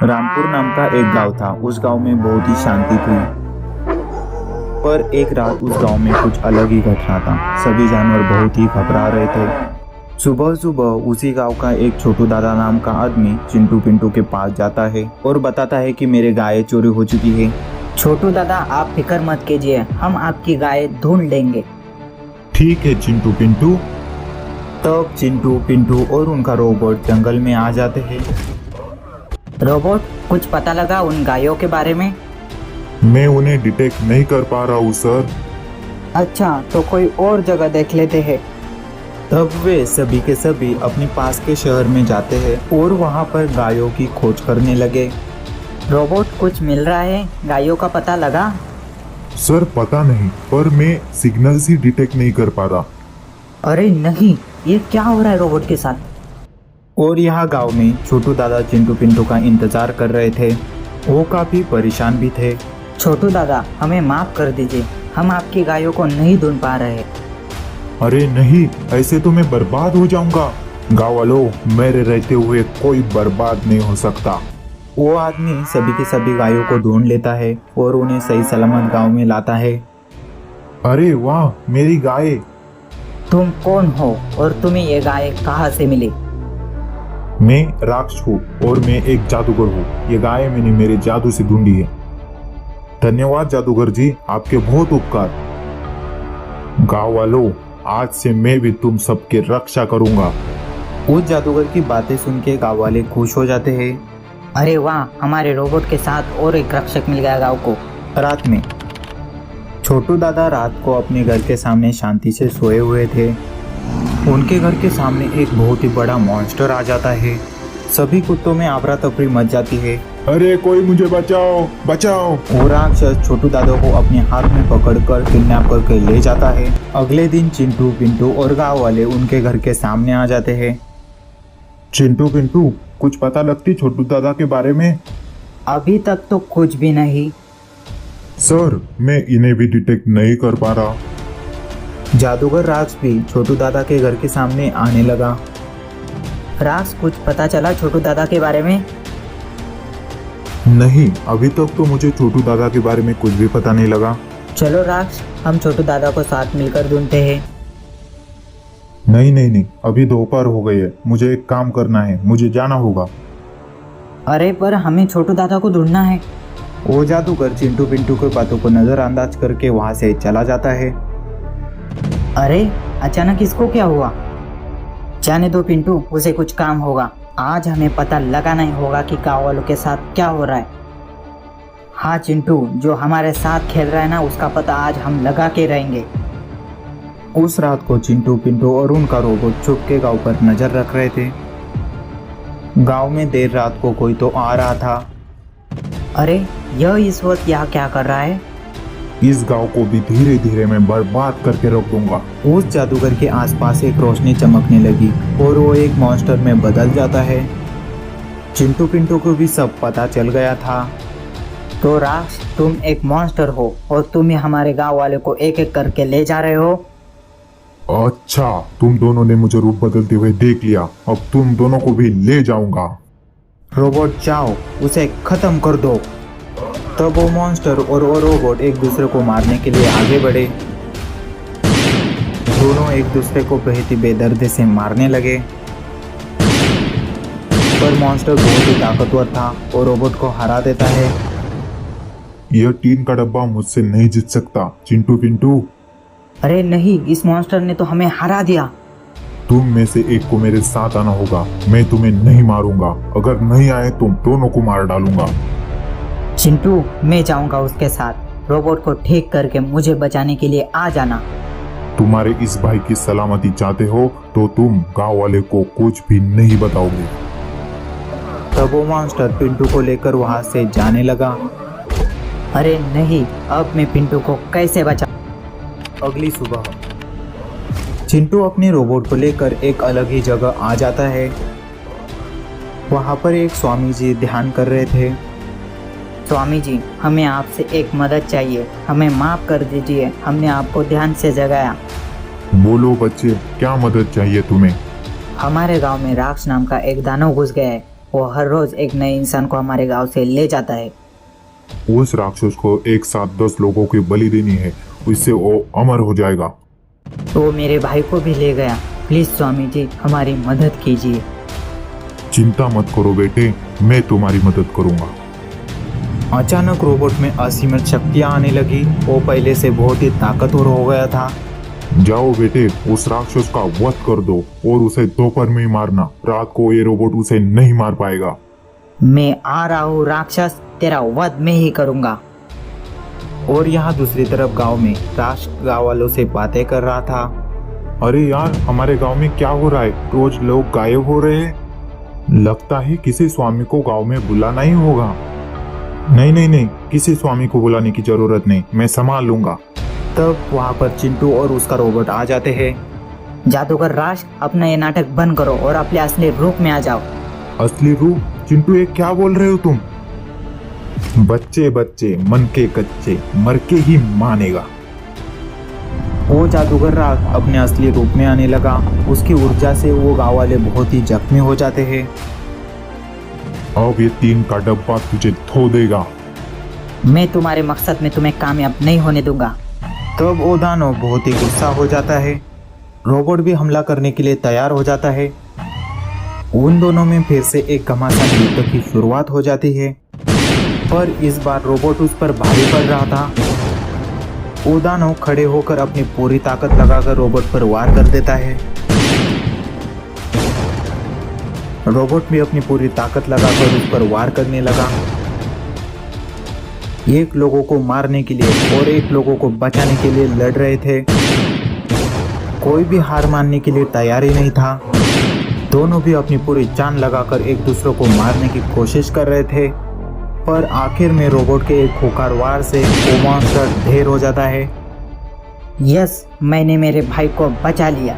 रामपुर नाम का एक गांव था। उस गांव में बहुत ही शांति थी। पर एक रात उस गांव में कुछ अलग ही घटना था। सभी जानवर बहुत ही घबरा रहे थे। सुबह सुबह उसी गांव का एक छोटू दादा नाम का आदमी चिंटू पिंटू के पास जाता है और बताता है कि मेरे गाय चोरी हो चुकी है। छोटू दादा, आप फिक्र मत कीजिए, हम आपकी गाय ढूंढ लेंगे। ठीक है चिंटू पिंटू। तब चिंटू पिंटू और उनका रोबोट जंगल में आ जाते हैं। रोबोट, कुछ पता लगा उन गायों के बारे में? मैं उन्हें डिटेक्ट नहीं कर पा रहा हूँ सर। अच्छा, तो कोई और जगह देख लेते हैं। तब वे सभी के सभी अपने पास के शहर में जाते हैं और वहाँ पर गायों की खोज करने लगे। रोबोट, कुछ मिल रहा है? गायों का पता लगा? सर पता नहीं, पर मैं सिग्नल्स ही डिटेक्ट नहीं कर पा रहा। अरे नहीं, ये क्या हो रहा है रोबोट के साथ? और यहाँ गांव में छोटू दादा चिंटू पिंटू का इंतजार कर रहे थे। वो काफी परेशान भी थे। छोटू दादा, हमें माफ कर दीजिए, हम आपकी गायों को नहीं ढूंढ पा रहे। अरे नहीं, ऐसे तो मैं बर्बाद हो जाऊंगा। गाँव वालों, मेरे रहते हुए कोई बर्बाद नहीं हो सकता। वो आदमी सभी के सभी गायों को ढूंढ लेता है और उन्हें सही सलामत गांव में लाता है। अरे वाह, मेरी गाय। तुम कौन हो और तुम्हें ये गाय कहाँ से मिली? मैं राक्ष हूँ और मैं एक जादूगर हूँ। ये गाय मैंने मेरे जादू से ढूंढी है। धन्यवाद जादूगर जी, आपके बहुत उपकार। गाँव वालों, आज से मैं भी तुम सबके रक्षा करूंगा। उस जादूगर की बातें सुन के गाँव वाले खुश हो जाते हैं। अरे वाह, हमारे रोबोट के साथ और एक रक्षक मिल गया गाँव को। रात में छोटू दादा रात को अपने घर के सामने शांति से सोए हुए थे। उनके घर के सामने एक बहुत ही बड़ा मॉन्स्टर आ जाता है। सभी कुत्तों में आफरा तफरी मच जाती है। अरे कोई मुझे बचाओ, बचाओ। वो राक्षस छोटू दादा को अपने हाथ में पकड़कर किडनैप करके ले जाता है। अगले दिन चिंटू पिंटू और गांव वाले उनके घर के सामने आ जाते हैं। चिंटू पिंटू, कुछ पता लगती छोटू दादा के बारे में? अभी तक तो कुछ भी नहीं। सर, मैं इन्हें भी डिटेक्ट नहीं कर पा रहा। जादूगर राक्ष भी छोटू दादा के घर के सामने आने लगा। राज, कुछ पता चला छोटू दादा के बारे में? नहीं, अभी तक तो मुझे छोटू दादा के बारे में कुछ भी पता नहीं लगा। चलो राज, हम छोटू दादा को साथ मिलकर ढूंढते हैं। नहीं नहीं नहीं, अभी दोपहर हो गई है। मुझे एक काम करना है, मुझे जाना होगा। अरे पर हमें छोटू दादा को ढूंढना है। वो जादूगर चिंटू पिंटू की बातों को नजरअंदाज करके वहां से चला जाता है। अरे अचानक इसको क्या हुआ? जाने दो पिंटू, उसे कुछ काम होगा। आज हमें पता लगाना ही होगा कि गाँव वालों के साथ क्या हो रहा है। हाँ चिंटू, जो हमारे साथ खेल रहा है ना, उसका पता आज हम लगा के रहेंगे। उस रात को चिंटू पिंटू और उनका रोबोट छुप के गांव पर नजर रख रहे थे। गांव में देर रात को कोई तो आ रहा था। अरे यह इस वक्त यहाँ क्या कर रहा है? इस गांव को भी धीरे धीरे मैं बर्बाद करके रख दूंगा। उस जादूगर के आसपास एक रोशनी चमकने लगी और वो एक मॉन्स्टर में बदल जाता है। चिंटू पिंटू को भी सब पता चल गया था। तो राज, तुम एक मॉन्स्टर हो और तुम ही हमारे गांव वाले को एक एक करके ले जा रहे हो। अच्छा, तुम दोनों ने मुझे रूप बदलते हुए देख लिया, अब तुम दोनों को भी ले जाऊंगा। रोबोट जाओ, उसे खत्म कर दो। तब वो मॉन्स्टर और वो रोबोट एक दूसरे को मारने के लिए आगे बढ़े। दोनों एक दूसरे को बहुत ही बेदर्दी से मारने लगे। पर मॉन्स्टर बहुत ही ताकतवर था और रोबोट को हरा देता है। यह टीन का डब्बा मुझसे नहीं जीत सकता चिंटू पिंटू। अरे नहीं, इस मॉन्स्टर ने तो हमें हरा दिया। तुम में से एक को मेरे साथ आना होगा। मैं तुम्हें नहीं मारूंगा, अगर नहीं आए तुम दोनों को मार डालूंगा। चिंटू, मैं जाऊंगा उसके साथ। रोबोट को ठीक करके मुझे बचाने के लिए आ जाना। तुम्हारे इस भाई की सलामती चाहते हो तो तुम गांव वाले को कुछ भी नहीं बताओगे। तब वो मॉन्स्टर पिंटू को लेकर वहां से जाने लगा। अरे नहीं, अब मैं पिंटू को कैसे बचा? अगली सुबह चिंटू अपने रोबोट को लेकर एक अलग ही जगह आ जाता है। वहां पर एक स्वामी जी ध्यान कर रहे थे। स्वामी जी, हमें आपसे एक मदद चाहिए, हमें माफ कर दीजिए, हमने आपको ध्यान से जगाया। बोलो बच्चे, क्या मदद चाहिए तुम्हें? हमारे गांव में राक्ष नाम का एक दानव घुस गया है वो हर रोज एक नए इंसान को हमारे गांव से ले जाता है। उस राक्षस को एक साथ 10 लोगों की बलि देनी है, इससे वो अमर हो जाएगा। वो मेरे भाई को भी ले गया। प्लीज स्वामी जी हमारी मदद कीजिए। चिंता मत करो बेटे, मैं तुम्हारी मदद करूंगा। अचानक रोबोट में असीमित शक्तियां आने लगी। वो पहले से बहुत ही ताकतवर हो गया था। जाओ बेटे, उस राक्षस का वध कर दो और उसे दोपहर में मारना। रात को ये रोबोट उसे नहीं मार पाएगा। मैं आ रहा हूँ राक्षस, तेरा वध मैं ही करूँगा। और यहाँ दूसरी तरफ गांव में राज गांव वालों से बातें कर रहा था। अरे यार, हमारे गांव में क्या हो रहा है? रोज लोग गायब हो रहे हैं। लगता है किसी स्वामी को गांव में बुलाना ही होगा। नहीं, किसी स्वामी को बुलाने की जरूरत नहीं, मैं संभाल लूंगा। तब वहाँ पर चिंटू और उसका रोबोट आ जाते हैं। जादूगर राज, अपना ये नाटक बंद करो और अपने असली रूप में आ जाओ। असली रूप? चिंटू, ये क्या बोल रहे हो तुम? बच्चे मन के कच्चे, मर के ही मानेगा। वो जादूगर राज अपने असली रूप में आने लगा। उसकी ऊर्जा से वो गांव वाले बहुत ही जख्मी हो जाते हैं। अब ये 3 का डब्बा तुझे धो देगा। मैं तुम्हारे मकसद में तुम्हें कामयाब नहीं होने दूंगा। तब वो दानव बहुत ही गुस्सा हो जाता है। रोबोट भी हमला करने के लिए तैयार हो जाता है। उन दोनों में फिर से एक घमासान युद्ध की शुरुआत हो जाती है, पर इस बार रोबोट उस पर भारी पड़ रहा था। वो दानव खड़े होकर अपनी पूरी ताकत लगाकर रोबोट पर वार कर देता है। रोबोट भी अपनी पूरी ताकत लगाकर उस पर वार करने लगा। एक लोगों को मारने के लिए और एक लोगों को बचाने के लिए लड़ रहे थे। कोई भी हार मानने के लिए तैयार ही नहीं था। दोनों भी अपनी पूरी जान लगाकर एक दूसरे को मारने की कोशिश कर रहे थे, पर आखिर में रोबोट के एक खूंखार वार से वो मॉन्स्टर ढेर हो जाता है। यस, मैंने मेरे भाई को बचा लिया।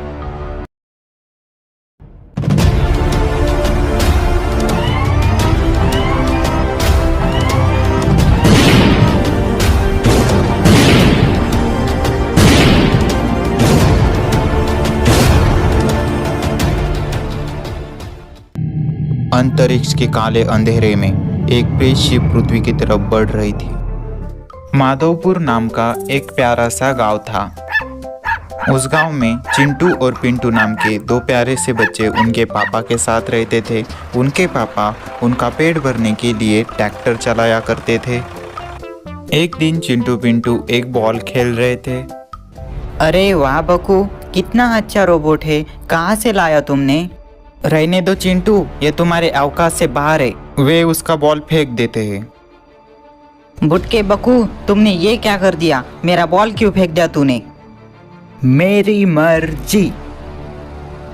अंतरिक्ष के काले अंधेरे में एक स्पेसशिप पृथ्वी की तरफ बढ़ रही थी। माधवपुर नाम का एक प्यारा सा गांव था। उस गांव में चिंटू और पिंटू नाम के 2 प्यारे से बच्चे उनके पापा के साथ रहते थे। उनके पापा उनका पेट भरने के लिए ट्रैक्टर चलाया करते थे। एक दिन चिंटू पिंटू एक बॉल खेल रहे थे। अरे वाह बकू, कितना अच्छा रोबोट है, कहाँ से लाया तुमने? रहने दो चिंटू, ये तुम्हारे औकात से बाहर है। वे उसका बॉल फेंक देते हैं। बुटके बकू, तुमने ये क्या कर दिया? मेरा बॉल क्यों फेंक दिया तूने? मेरी मर्जी।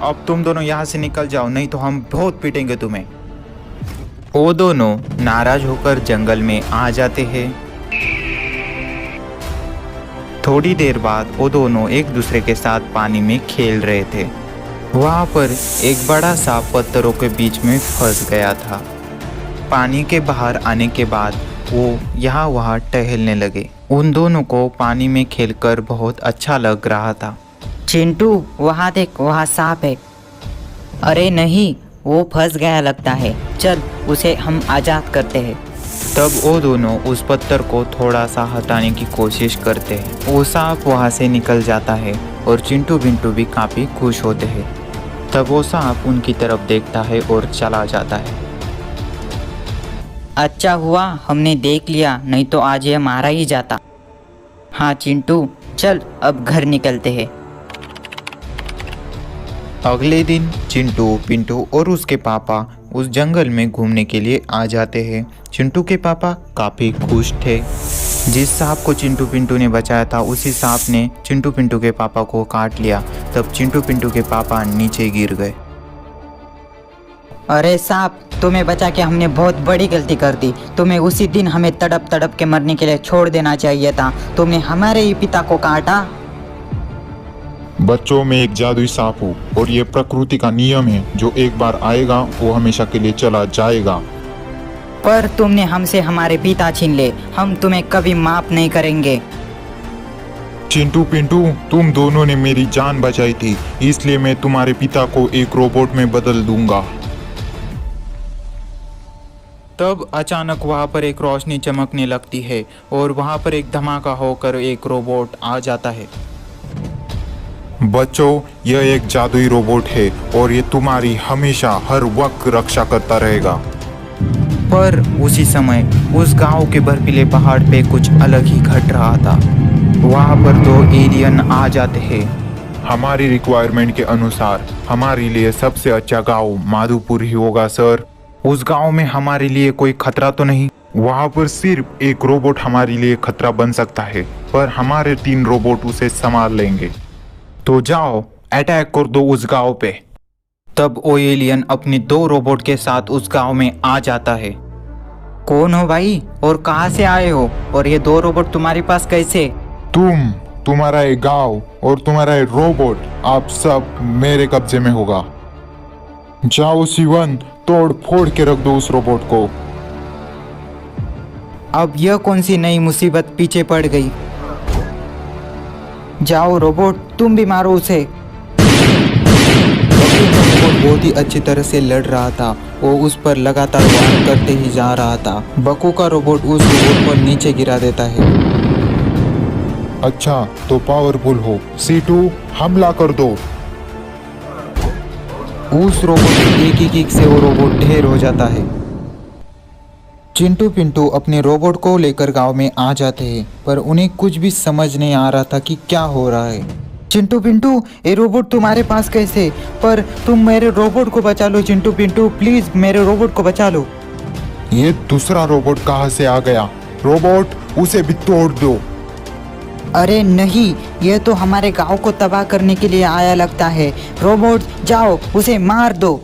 अब तुम दोनों यहाँ से निकल जाओ, नहीं तो हम बहुत पीटेंगे तुम्हें। वो दोनों नाराज होकर जंगल में आ जाते हैं। थोड़ी देर बाद वो दोनों एक दूसरे के साथ पानी में खेल रहे थे। वहाँ पर एक बड़ा सा पत्थरों के बीच में फंस गया था। पानी के बाहर आने के बाद वो यहाँ वहाँ टहलने लगे। उन दोनों को पानी में खेलकर बहुत अच्छा लग रहा था। चिंटू, वहाँ देख, वहाँ सांप है। अरे नहीं, वो फंस गया लगता है। चल उसे हम आज़ाद करते हैं। तब वो दोनों उस पत्थर को थोड़ा सा हटाने की कोशिश करते हैं। वो सांप वहाँ से निकल जाता है और चिंटू पिंटू भी काफ़ी खुश होते हैं। तब वो सांप उनकी तरफ देखता है और चला जाता है। अच्छा हुआ हमने देख लिया, नहीं तो आज ये मारा ही जाता। हाँ चिंटू, चल अब घर निकलते हैं। अगले दिन चिंटू पिंटू और उसके पापा उस जंगल में घूमने के लिए आ जाते हैं। चिंटू के पापा काफ़ी खुश थे। जिस सांप को चिंटू पिंटू ने बचाया था, उसी सांप ने चिंटू पिंटू के पापा को काट लिया। तब चिंटू पिंटू के पापा नीचे गिर गए। अरे सांप, तुम्हें बचा के हमने बहुत बड़ी गलती कर दी। तुम्हें उसी दिन हमें तड़प तड़प के मरने के लिए छोड़ देना चाहिए था। तुमने हमारे ही पिता को काटा। बच्चों, में एक जादुई सांप हूँ और ये प्रकृति का नियम है। जो एक बार आएगा वो हमेशा के लिए चला जाएगा। पर तुमने हमसे हमारे पिता छीन ले, हम तुम्हें कभी माफ नहीं करेंगे। चिंटू पिंटू, तुम दोनों ने मेरी जान बचाई थी, इसलिए मैं तुम्हारे पिता को एक रोबोट में बदल दूंगा। तब अचानक वहां पर एक रोशनी चमकने लगती है और वहां पर एक धमाका होकर एक रोबोट आ जाता है। बच्चों, यह एक जादुई रोबोट है और ये तुम्हारी हमेशा हर वक्त रक्षा करता रहेगा। पर उसी समय उस गांव के बर्फीले पहाड़ पे कुछ अलग ही घट रहा था। वहां पर दो एलियन आ जाते हैं। हमारी रिक्वायरमेंट के अनुसार हमारे लिए सबसे अच्छा गांव माधुपुर ही होगा सर। उस गांव में हमारे लिए कोई खतरा तो नहीं? वहां पर सिर्फ एक रोबोट हमारे लिए खतरा बन सकता है, पर हमारे 3 रोबोट उसे संभाल लेंगे। तो जाओ, अटैक कर दो उस गांव पे। तब वो एलियन अपने 2 रोबोट के साथ उस गांव में आ जाता है। कौन हो भाई और कहाँ से आए हो, और ये 2 रोबोट तुम्हारे पास कैसे? तुम्हारा एक गांव और तुम्हारा एक रोबोट, आप सब मेरे कब्जे में होगा। जाओ शिवन, तोड़ फोड़ के रख दो उस रोबोट को। अब यह कौन सी नई मुसीबत पीछे पड़ गई? जाओ रोबोट, तुम भी मारो उसे। रोबोट बहुत ही अच्छी तरह से लड़ रहा था। वो उस पर लगातार वार करते ही जा रहा था। बकू का रोबोट उस रोबोट पर नीचे गिरा देता है। अच्छा, तो पावरफुल हो। C2 हमला कर दो। उस रोबोट की एक ही किक से वो रोबोट ढेर हो जाता है। चिंटू पिंटू अपने रोबोट को लेकर गांव में आ जाते हैं, पर उन्हें कुछ भी समझ नहीं आ रहा था कि क्या हो रहा है। चिंटू पिंटू, ये रोबोट तुम्हारे पास कैसे? पर तुम मेरे रोबोट को बचा लो चिंटू पिंटू, प्लीज मेरे रोबोट को बचा लो। ये दूसरा रोबोट कहाँ से आ गया? रोबोट, उसे भी तोड़ दो। अरे नहीं, यह तो हमारे गांव को तबाह करने के लिए आया लगता है। रोबोट जाओ, उसे मार दो।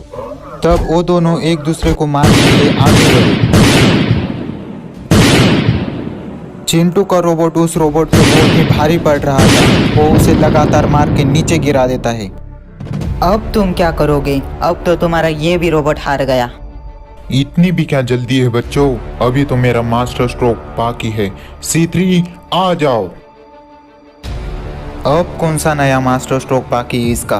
तब वो दोनों एक दूसरे को मारने के लिए आगे बढ़े। चिंटू का रोबोट उस रोबोट पे बहुत ही भारी पड़ रहा था। वो उसे लगातार मार के नीचे गिरा देता है। अब तुम क्या करोगे? अब तो तुम्हारा ये भी रोबोट हार गया। इतनी भी क्या जल्दी है बच्चों, अभी तो मेरा मास्टर स्ट्रोक बाकी है। C3 आ जाओ। अब कौन सा नया मास्टर स्ट्रोक बाकी है इसका?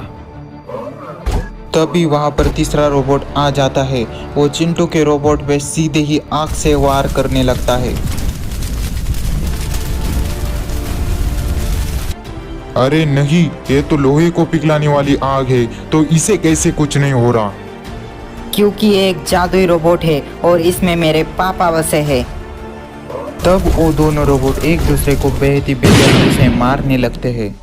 तभी वहां पर तीसरा रोबोट आ जाता है। वो चिंटू के रोबोट पे सीधे ही आंख से वार करने लगता है। अरे नहीं, ये तो लोहे को पिघलाने वाली आग है, तो इसे कैसे कुछ नहीं हो रहा? क्योंकि ये एक जादुई रोबोट है और इसमें मेरे पापा बसे हैं। तब वो दोनों रोबोट एक दूसरे को बेहद ही बेदर्दी से मारने लगते हैं।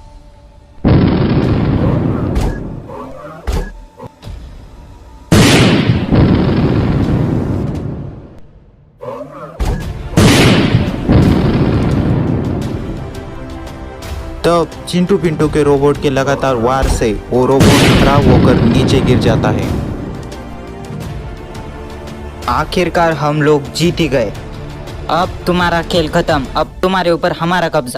तब चिंटू पिंटू के रोबोट के लगातार वार से वो रोबोट खराब होकर नीचे गिर जाता है। आखिरकार हम लोग जीत ही गए। अब तुम्हारा खेल खत्म, अब तुम्हारे ऊपर हमारा कब्जा।